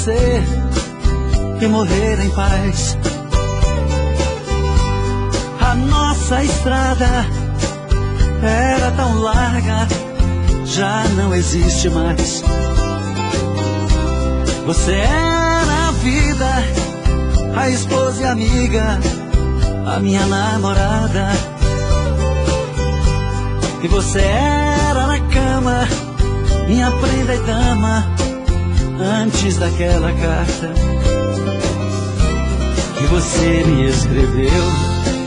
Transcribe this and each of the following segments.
você e morrer em paz. A nossa estrada era tão larga, já não existe mais. Você era a vida, a esposa e amiga, a minha namorada. E você era na cama, minha prenda e dama, antes daquela carta que você me escreveu,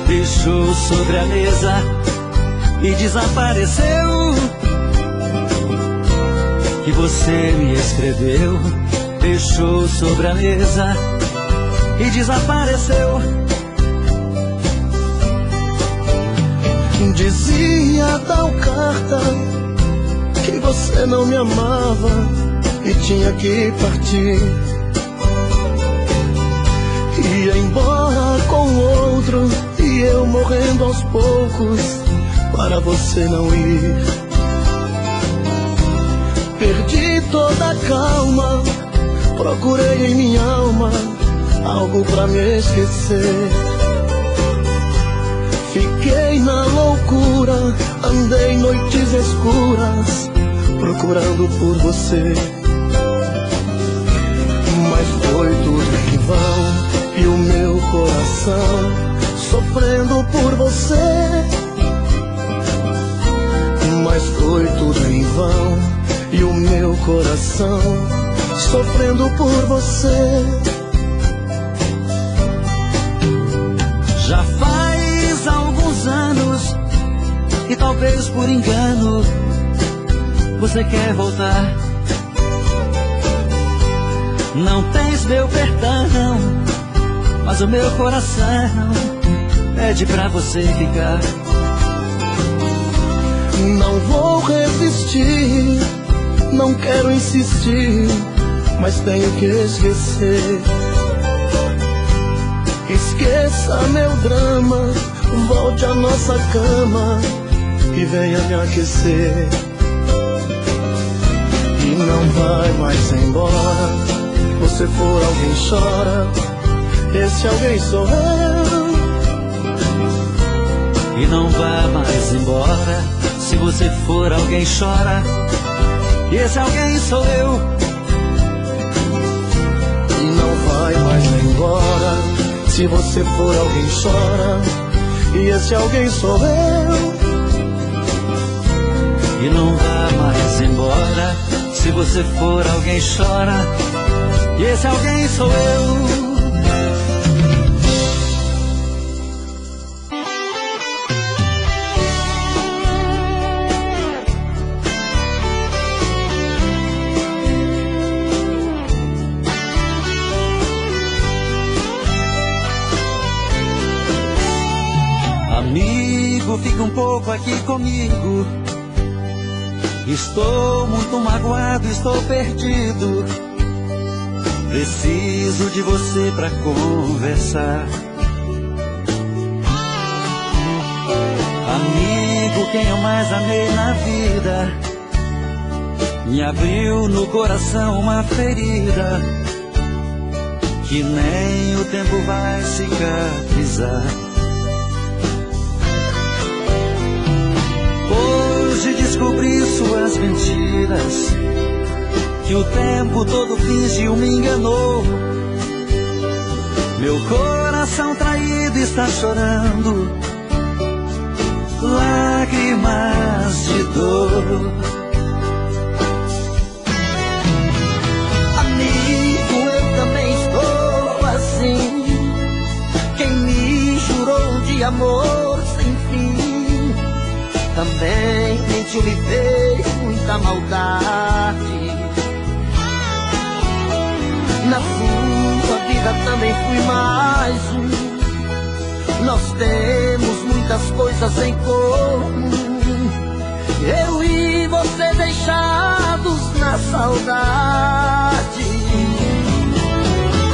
deixou sobre a mesa e desapareceu. Que você me escreveu, deixou sobre a mesa e desapareceu. Dizia tal carta que você não me amava e tinha que partir. Ia embora com outro e eu morrendo aos poucos para você não ir. Perdi toda a calma, procurei em minha alma algo pra me esquecer. Fiquei na loucura, andei noites escuras procurando por você. Mas foi tudo em vão e o meu coração sofrendo por você. Mas foi tudo em vão e o meu coração sofrendo por você. Já faz alguns anos e talvez por engano você quer voltar. Não tens meu perdão, mas o meu coração pede pra você ficar. Não vou resistir, não quero insistir, mas tenho que esquecer. Esqueça meu drama, volte à nossa cama e venha me aquecer. E não vai mais embora, você for alguém chora, esse alguém sou eu. E não vá mais embora, se você for alguém chora, e esse alguém sou eu. E não vai mais embora, se você for alguém chora, e esse alguém sou eu. E não vá mais embora, se você for alguém chora, e esse alguém sou eu. Amigo, fica um pouco aqui comigo. Estou muito magoado, estou perdido. Preciso de você pra conversar. Amigo, quem eu mais amei na vida, me abriu no coração uma ferida que nem o tempo vai cicatrizar. Hoje descobri suas mentiras, que o tempo todo fingiu, me enganou. Meu coração traído está chorando lágrimas de dor. Amigo, eu também estou assim. Quem me jurou de amor sem fim também mentiu, me fez muita maldade. Na sua vida também fui mais um. Nós temos muitas coisas em comum, eu e você deixados na saudade.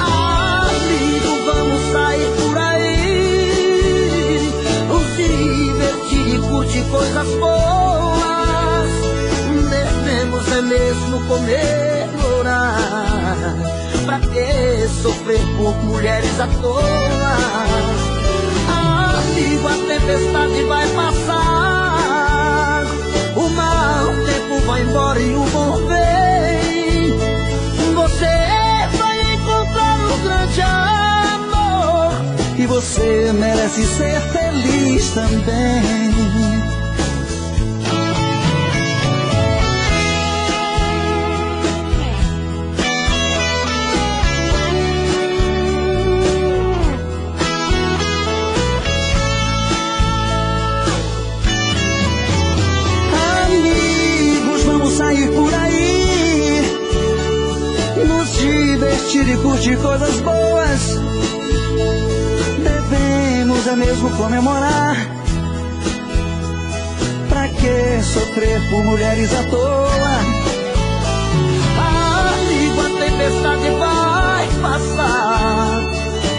Amigo, vamos sair por aí, nos divertir e curtir coisas boas. Devemos é mesmo comemorar pra que sofrer por mulheres à toa? Amigo, a tempestade vai passar, o mau tempo vai embora e o bom vem. Você vai encontrar um grande amor e você merece ser feliz também. Sair por aí, nos divertir e curtir coisas boas. Devemos é mesmo comemorar. Pra que sofrer por mulheres à toa? Amigo, a tempestade vai passar,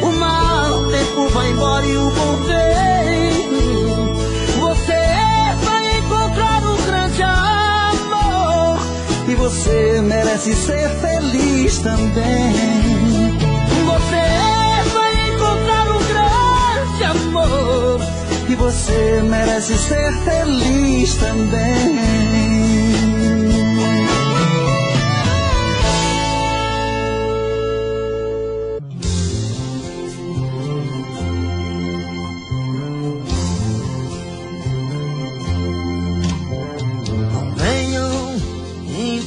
o mau tempo vai embora e o bom vem. Você vai encontrar um grande amor e você merece ser feliz também. Você vai encontrar um grande amor e você merece ser feliz também.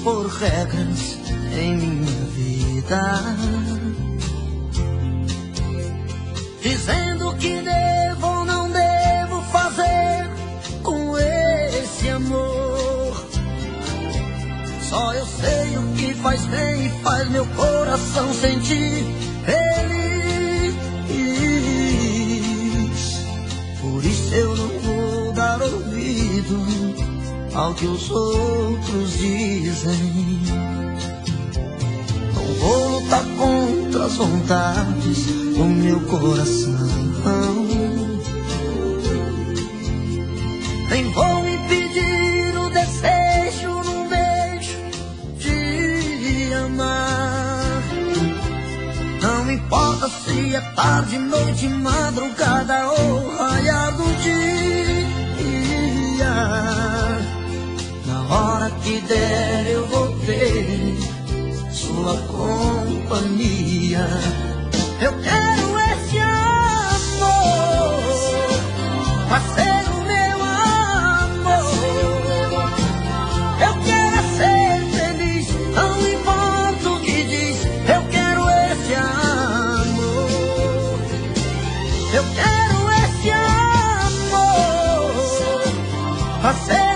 Por regras em minha vida, dizendo que devo ou não devo fazer com esse amor. Só eu sei o que faz bem e faz meu coração sentir feliz. Por isso eu não vou dar ouvido ao que os outros dizem. Não vou lutar contra as vontades do meu coração, nem vou impedir o desejo num beijo de amar. Não importa se é tarde, noite, madrugada ou raiar do dia. Na hora que der eu vou ter sua companhia. Eu quero esse amor pra ser o meu amor. Eu quero ser feliz, não importa o que diz. Eu quero esse amor. Eu quero esse amor pra ser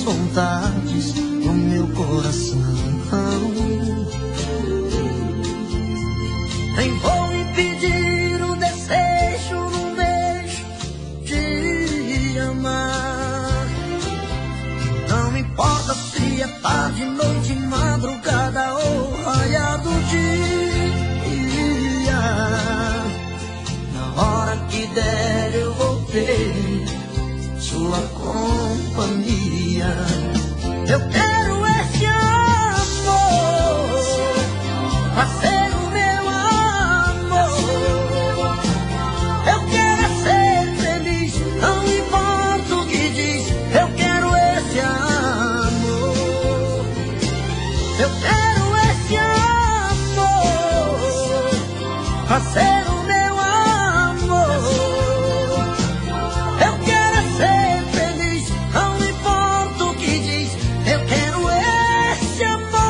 vontades do meu coração, nem vou impedir o desejo num beijo de amar. Não importa se é tarde, noite, madrugada ou raiar do dia. Na hora que der eu vou ter sua companhia. Eu quero esse amor pra ser o meu amor. Eu quero ser feliz, não importa o que diz. Eu quero esse amor. Eu quero esse amor pra ser o meu amor. Eu quero ser feliz, não importa o que diz. Eu quero esse amor.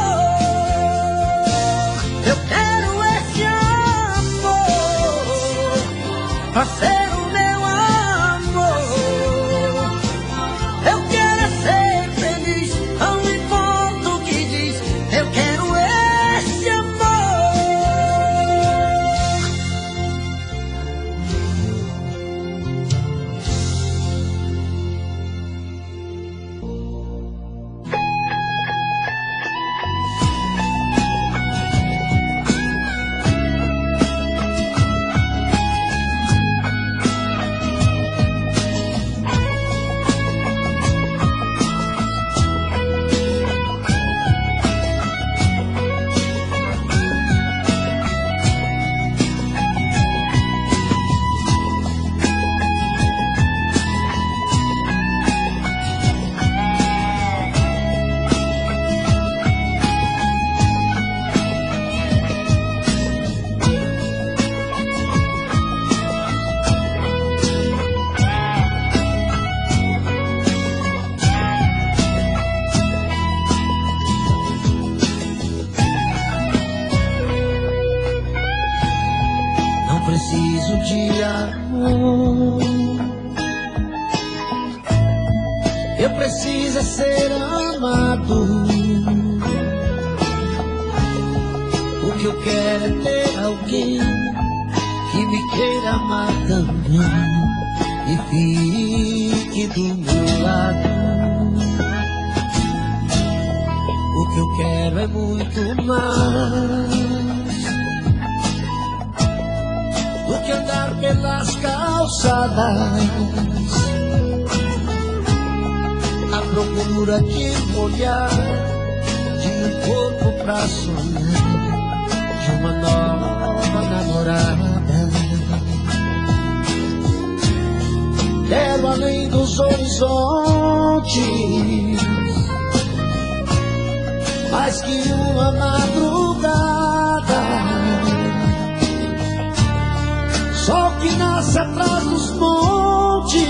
Eu quero esse amor pra ser o meu amor. Eu quero ser feliz, não importa o que diz. Eu quero esse amor. quero ter alguém que me queira amar também e fique do meu lado. O que eu quero é muito mais do que andar pelas calçadas à procura de um olhar, de um corpo pra sonhar, de uma nova namorada. Quero além dos horizontes, mais que uma madrugada, sol que nasce atrás dos montes,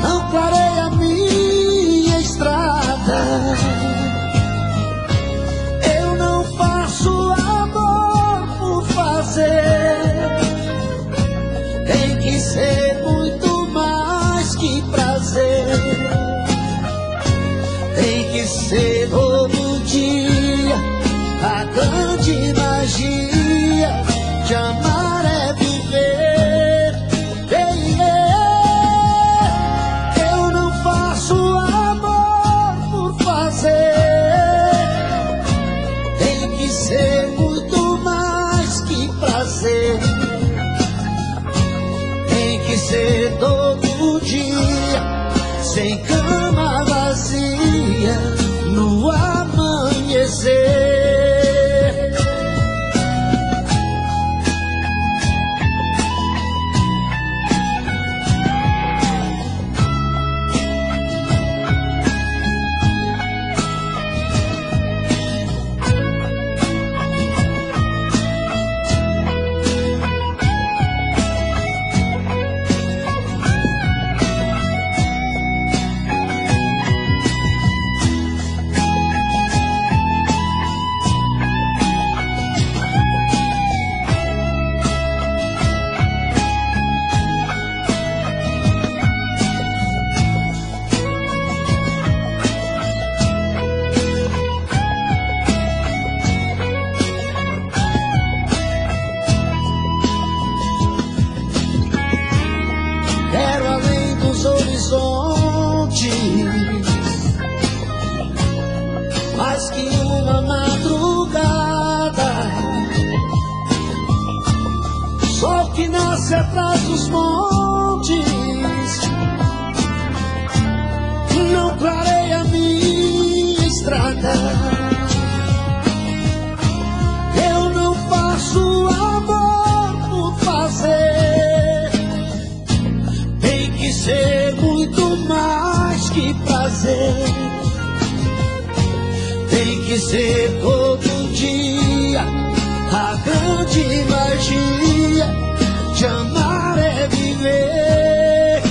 não clareia minha estrada. Eu não faço amor por fazer, tem que ser muito mais que prazer. Tem que ser todo dia a grande magia de amar é viver. Eu não faço amor por fazer, tem que ser muito mais que prazer. Tem que ser todo dia, sem cama vazia, no amanhecer. Mais que uma madrugada, sol que nasce atrás dos montes, não clareia minha estrada. Eu não faço amor por fazer, tem que ser muito mais que prazer. Tem que ser todo dia a grande magia de amar é viver.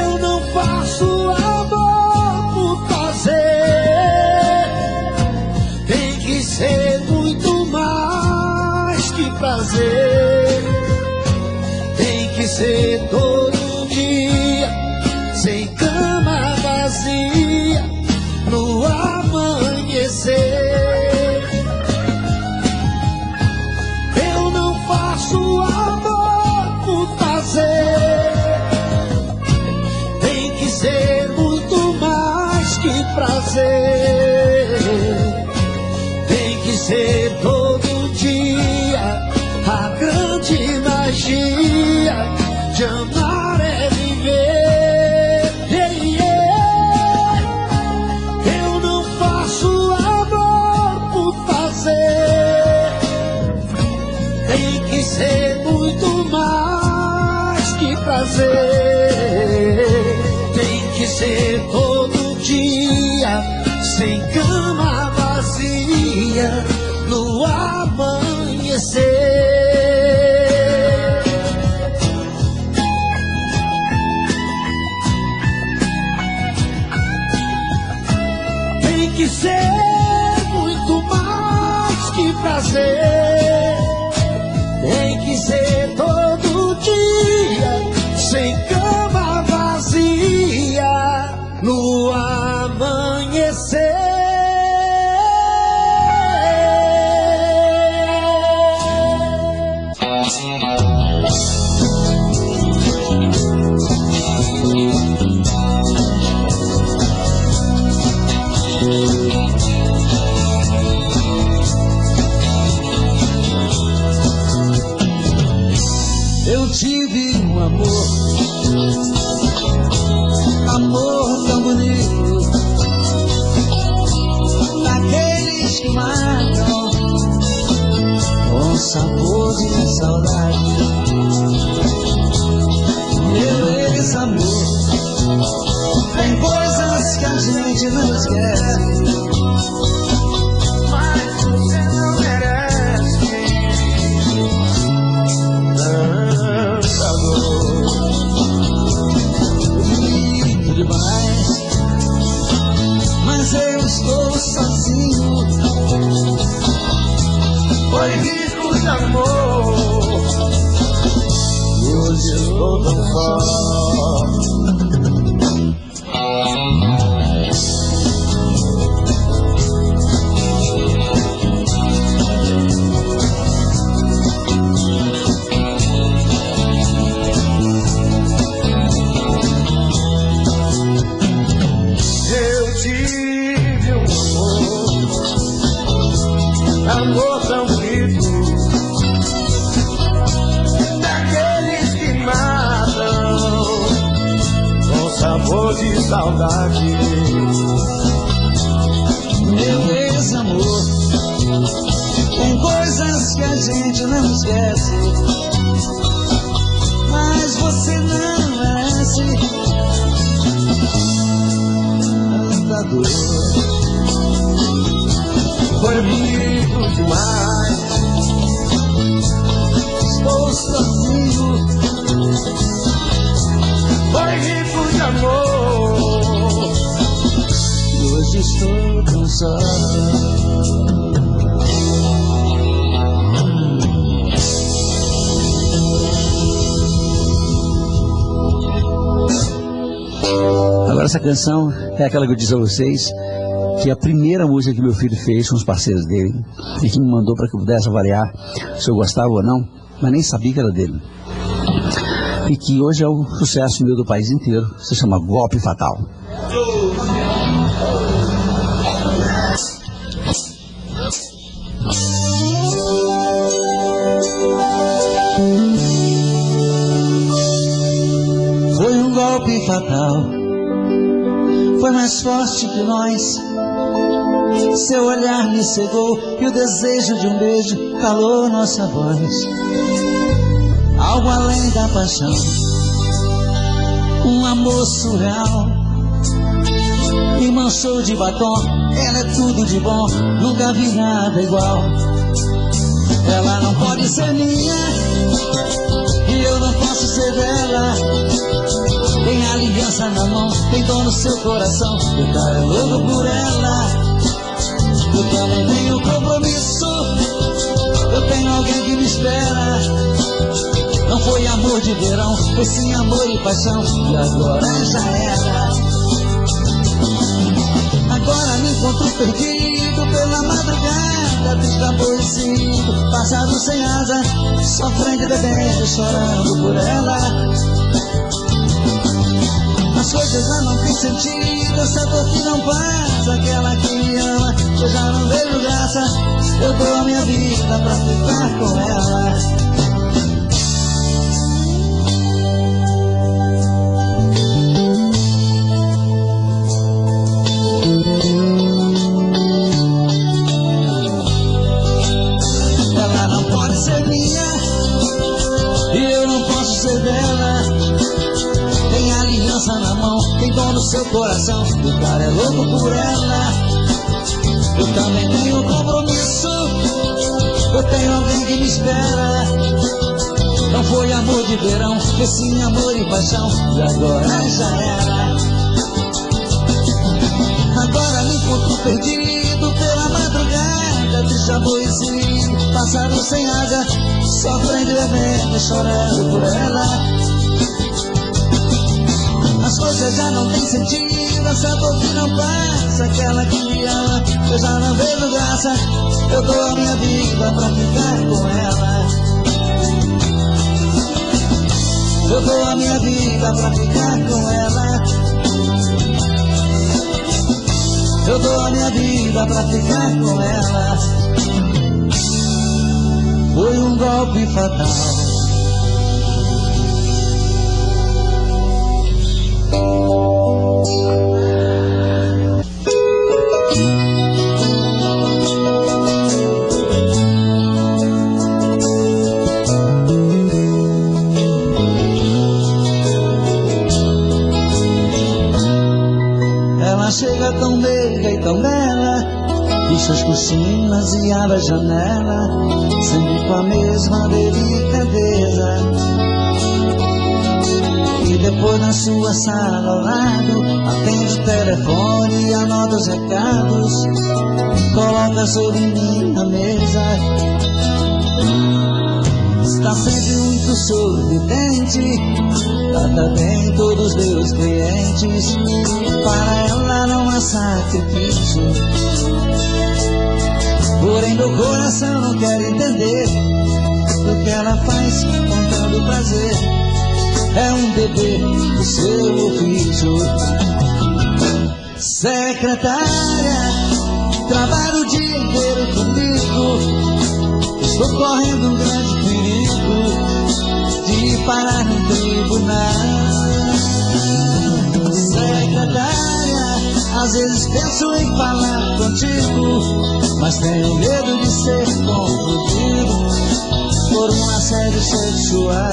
Eu não faço amor por fazer, tem que ser muito mais que prazer. Tem que ser todo dia, sem cama vazia, no amanhecer. Eu não faço amor por fazer, tem que ser muito mais que prazer. Tem que ser todo dia a grande magia de amar é viver. Eu não faço amor por fazer, tem que ser muito mais que prazer. Tem que ser todo dia, sem cama vazia, no amanhecer. Tem que ser muito mais que prazer, tem que ser todo dia, sem cama vazia, no amanhecer. não esquece. Mas você não merece tanta dor. Bonito demais, mas eu estou sozinho. Foi rico de amor, hoje estou tão só. Eu tive um amor tão vivo, daqueles que matam com sabor de saudade. Meu ex-amor, tem coisas que a gente não esquece, mas você não merece tanta dor. Foi bonito demais, Estou sozinho, foi rico de amor, hoje estou tão só. Agora essa canção é aquela que eu disse a vocês, que é a primeira música que meu filho fez com os parceiros dele e que me mandou para que eu pudesse avaliar se eu gostava ou não, mas nem sabia que era dele. E que hoje é um sucesso meu do país inteiro, se chama Golpe Fatal. Foi um golpe fatal, foi mais forte que nós. Seu olhar me cegou e o desejo de um beijo calou nossa voz. Algo além da paixão, um amor surreal. Me manchou de batom, ela é tudo de bom, nunca vi nada igual. Ela não pode ser minha e eu não posso ser dela. Tem aliança na mão, tem dor no seu coração, o cara é louco por ela. Eu também tenho compromisso, eu tenho alguém que me espera. Não foi amor de verão, foi sim amor e paixão, e agora já era. Agora me encontro perdido pela madrugada, triste aborrecido, passado sem asa, sofrendo e bebendo, chorando por ela. As coisas já não têm sentido, essa dor que não passa, aquela que me ama, eu já não vejo graça, eu dou a minha vida pra ficar com ela. Ela não pode ser minha e eu não posso ser dela. Tem aliança na mão, tem dor no seu coração, o cara é louco por ela. Eu também tenho compromisso, eu tenho alguém que me espera. Não foi amor de verão, foi sim amor e paixão, e agora já era. Agora me encontro perdido pela madrugada, triste aborrecido, passado sem água, sofrendo e bebendo, chorando por ela. As coisas já não têm sentido, essa dor que não passa, aquela que me ama, eu já não vejo graça, eu dou a minha vida pra ficar com ela. Eu dou a minha vida pra ficar com ela. Eu dou a minha vida pra ficar com ela. Foi um golpe fatal. Ela ela chega tão meiga e tão bela, picha as cortinas e abre a janela, sempre com a mesma delicadeza. E depois na sua sala ao lado, atende o telefone e anota os recados, coloca sobre minha mesa. Está sempre muito sorridente, trata bem todos os meus clientes, para ela não há sacrifício. Porém meu coração não quer entender o que ela faz com tanto prazer. É um dever do seu ofício. Secretária, trabalha o dia inteiro comigo, estou correndo um grande perigo de parar no tribunal. Secretária, às vezes penso em falar contigo, mas tenho medo de ser confundido por um assédio sexual.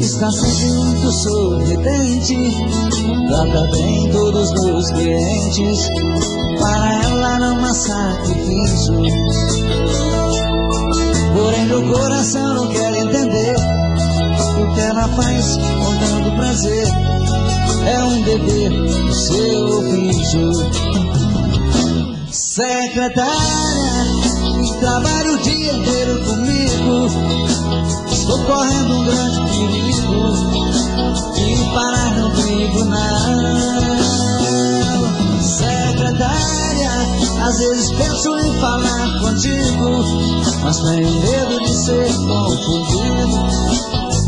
Está sempre muito sorridente, trata bem todos os meus clientes, para ela não há sacrifício. Porém meu coração não quer entender o que ela faz com tanto prazer. É um dever do seu ofício. Secretária, trabalha o dia inteiro comigo, estou correndo um grande perigo de parar no tribunal. Secretária, às vezes penso em falar contigo, mas tenho medo de ser confundido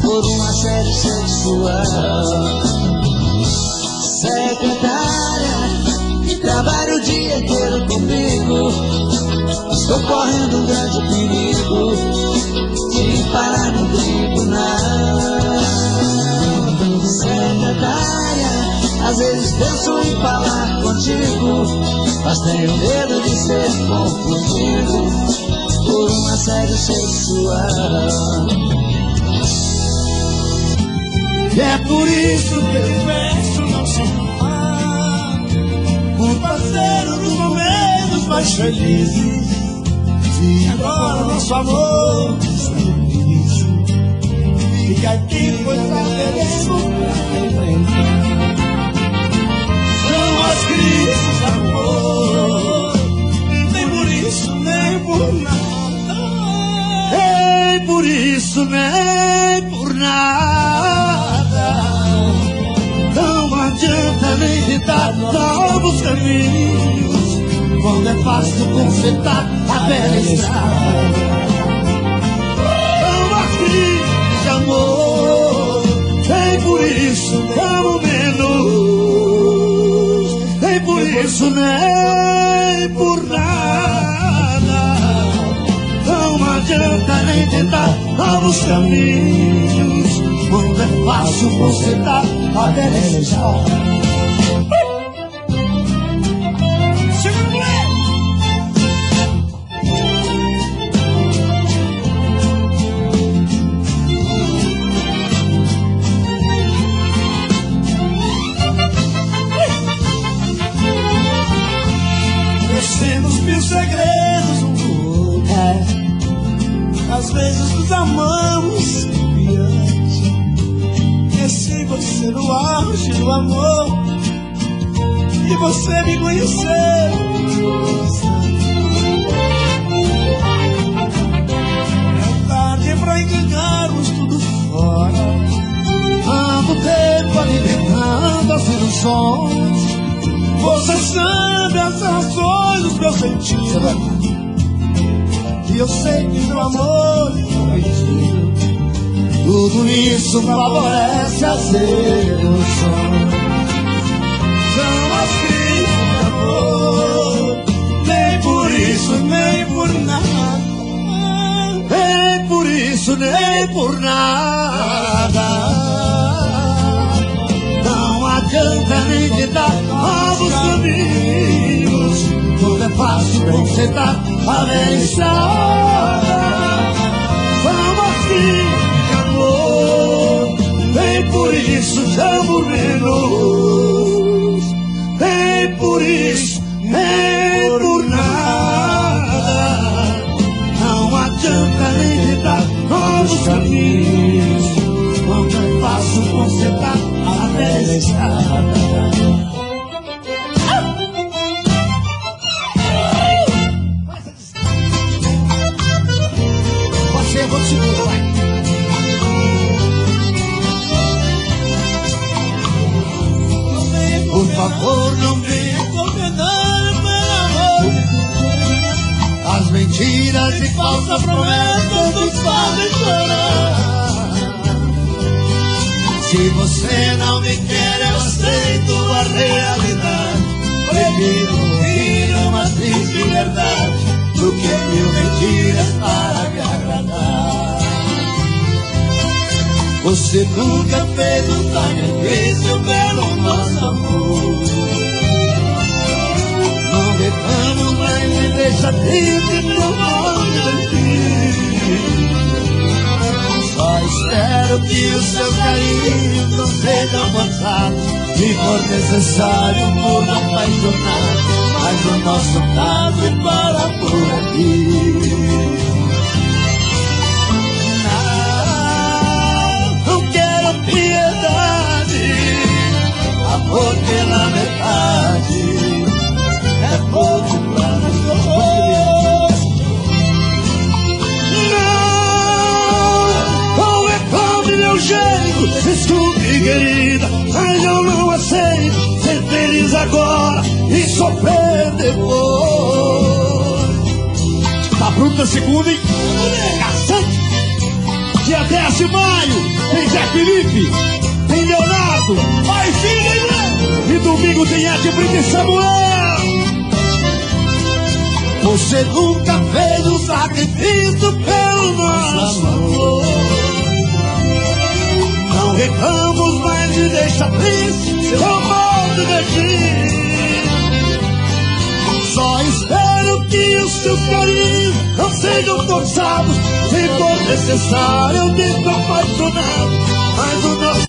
por um assédio sexual. Secretária, trabalha o dia inteiro comigo, estou correndo um grande perigo de parar no tribunal. Secretária, às vezes penso em falar contigo, mas tenho medo de ser confundido por um assédio sexual. E é por isso que eu peço não se amar, por parceiro nos momentos mais felizes. E agora nosso amor está difícil, fica aqui pois saberemos enfrentar. São as crises do amor, nem por isso nem por nada, nem por isso nem por nada. Não adianta nem tentar novos caminhos, quando é fácil consertar a velha estrada. Não há crise de amor, nem por isso amo menos, nem por isso nem por nada. Não adianta nem tentar novos caminhos, quando é fácil consertar a velha estrada. Temos mil segredos um do outro, às vezes nos amamos confiante. Conheci você no auge do amor, e você me conheceu. É tarde pra enganarmos tudo fora, tanto tempo alimentando as ilusões. Você sabe as razões dos meus sentidos, e eu sei que meu amor é perdido. Tudo isso favorece as ilusões. São as crises de amor, nem por isso nem por nada, nem por isso nem por nada. Não adianta nem tentar novos caminhos. Tudo é fácil consertar a velha estrada. Vamos assim, amor, nem por isso tamo menos, nem por isso, nem por nada. Não adianta nem tentar novos caminhos. Quando é fácil consertar a velha estrada. Eu vou te segurar, vai. Por favor, não venha condenar meu amor. As mentiras e falsas promessas nos fazem chorar. Se você não me quer, eu aceito a realidade. Prefiro ouvir uma triste verdade do que mil mentiras para me agradar. Você nunca fez um sacrifício pelo nosso amor. Não reclamo, mas me deixa triste por longe de ti. Só espero que os seus carinhos não sejam forçados. Se for necessário, por apaixonar, mas o nosso caso para por aqui. Não quero piedade, amor pela metade é pouco pra nós dois. Não reclame meu jeito, desculpe querida, mas eu não aceito ser feliz agora e sofrer depois. Tá pronto pra segunda, hein? Caçante! Dia 10 de maio, tem Zé Felipe, tem Leonardo, vai filha, hein? E domingo tem Ed Brito e Samuel. Você nunca fez um sacrifício pelo nosso amor. Não reclamos, mas me deixa triste, seu modo de agir. Só espero que os seus carinhos não sejam forçados. Se for necessário, eu fico apaixonado, mas o nosso...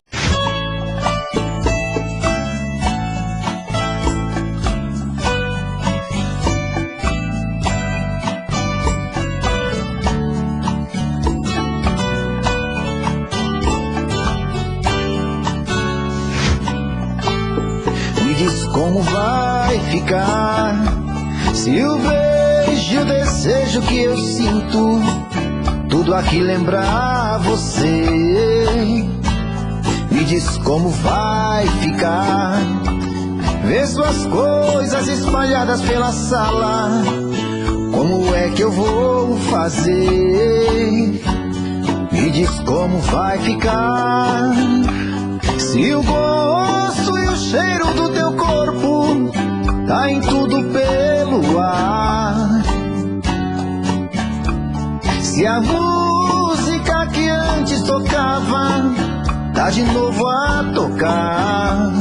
Me diz como vai ficar se o beijo e o desejo que eu sinto tudo aqui lembrar você. Me diz como vai ficar ver suas coisas espalhadas pela sala. Como é que eu vou fazer? Me diz como vai ficar se o gosto e o cheiro do teu corpo tá em tudo pelo ar. Se a música que antes tocava tá de novo a tocar.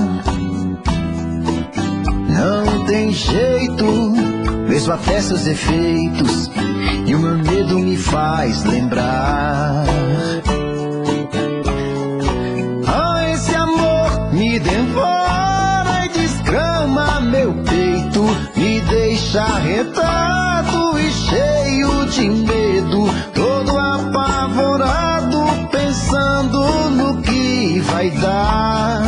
Não tem jeito, mesmo até seus efeitos, e o meu medo me faz lembrar. Ah, esse amor me devora e desgrama meu peito, me deixa arretado e cheio de medo, todo apavorado, pensando no que vai dar.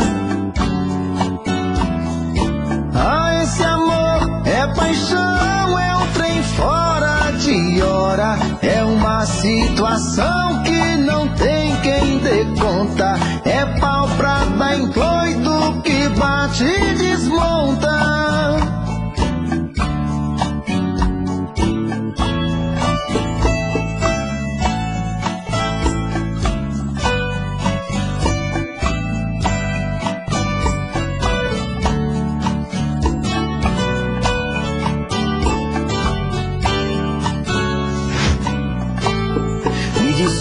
Ah, esse amor é paixão, é um trem fora de hora, é uma situação que não tem quem dê conta, é pau pra dar em doido que bate e desmonta.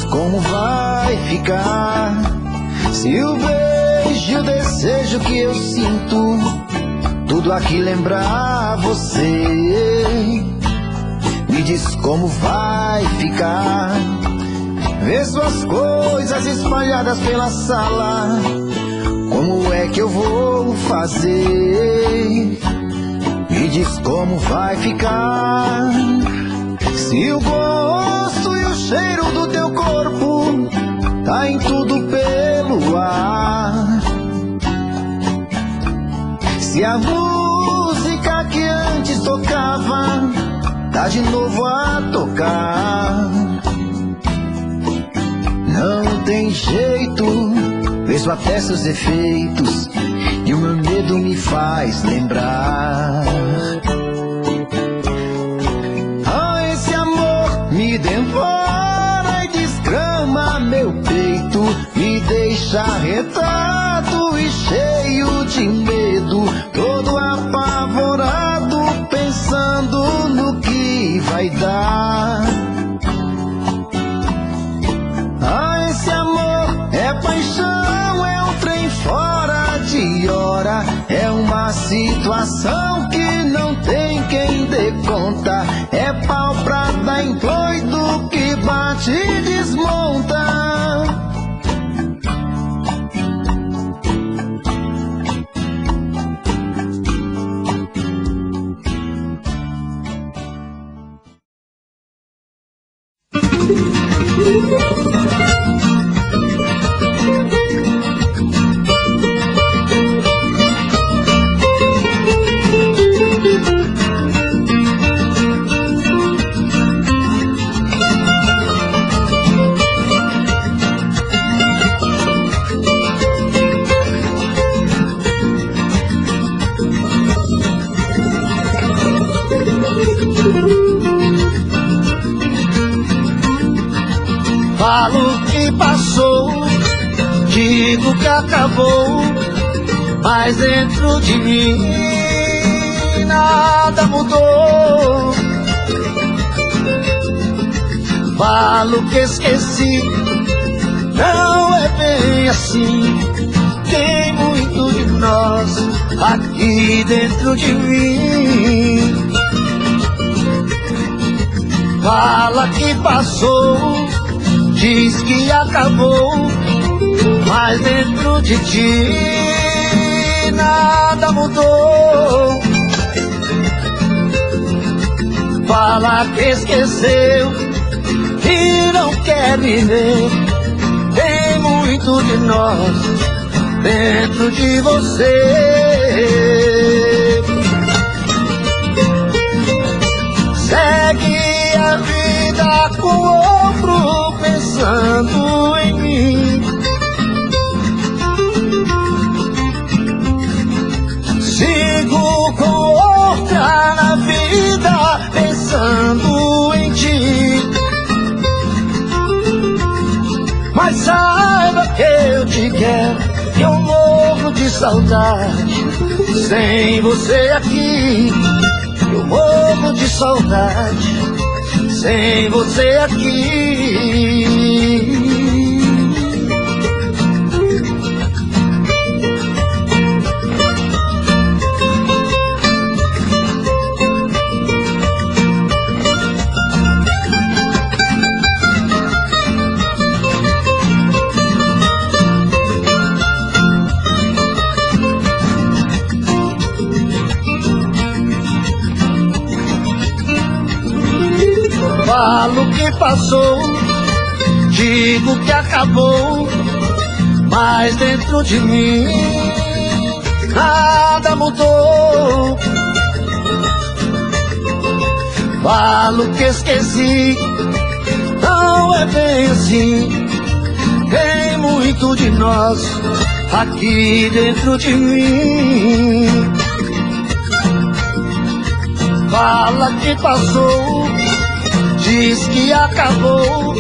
Como vai ficar se o beijo e o desejo que eu sinto tudo tudo aqui lembrar você. Me diz como vai ficar, vê suas coisas espalhadas pela sala. Como é que eu vou fazer? Me diz como vai ficar, se o gosto e o cheiro do teu corpo tá em tudo pelo ar. Se a música que antes tocava tá de novo a tocar. Não tem jeito, vejo até seus efeitos e o meu medo me faz lembrar. Ah, esse amor me devora e desgrama meu peito, me deixa retado e cheio de medo, todo apavorado, pensando no que vai dar. Ah, esse amor é paixão, é um trem fora de hora, é uma situação que não tem quem dê conta, é pau pra dar em doido que bate e desmonta. Falo que passou, digo que acabou, mas dentro de mim nada mudou. Falo que esqueci, não é bem assim, tem muito de nós aqui dentro de mim. Fala que passou, diz que acabou, mas dentro de ti nada mudou. Fala que esqueceu e não quer viver, tem muito de nós dentro de você. Segue a vida com outro pensando em mim. Sigo com outra na vida pensando em ti. Mas saiba que eu te quero, que eu morro de saudade. Sem você aqui, eu morro de saudade. Sem você aqui. Falo que passou, digo que acabou, mas dentro de mim nada mudou. Falo que esqueci, não é bem assim, tem muito de nós aqui dentro de mim. Fala que passou, diz que acabou,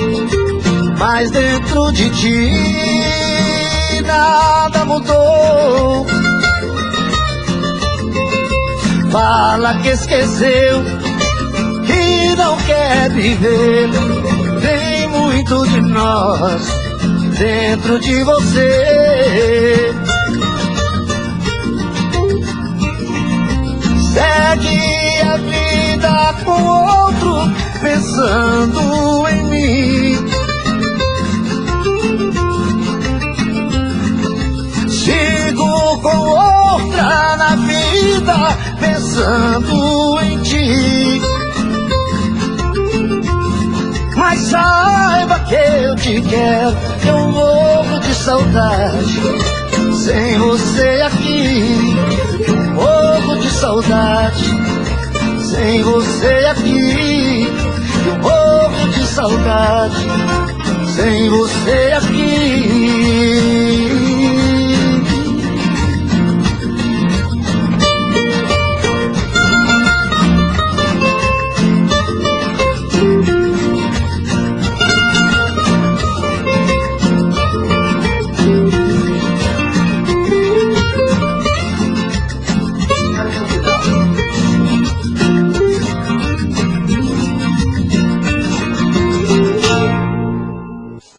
mas dentro de ti nada mudou. Fala que esqueceu, que não quer viver, tem muito de nós dentro de você. segui a vida com outro, pensando em mim. Sigo com outra na vida, pensando em ti. Mas saiba que eu te quero, eu morro de saudade. Sem você aqui, morro de saudade. Sem você aqui, eu morro de saudade. Sem você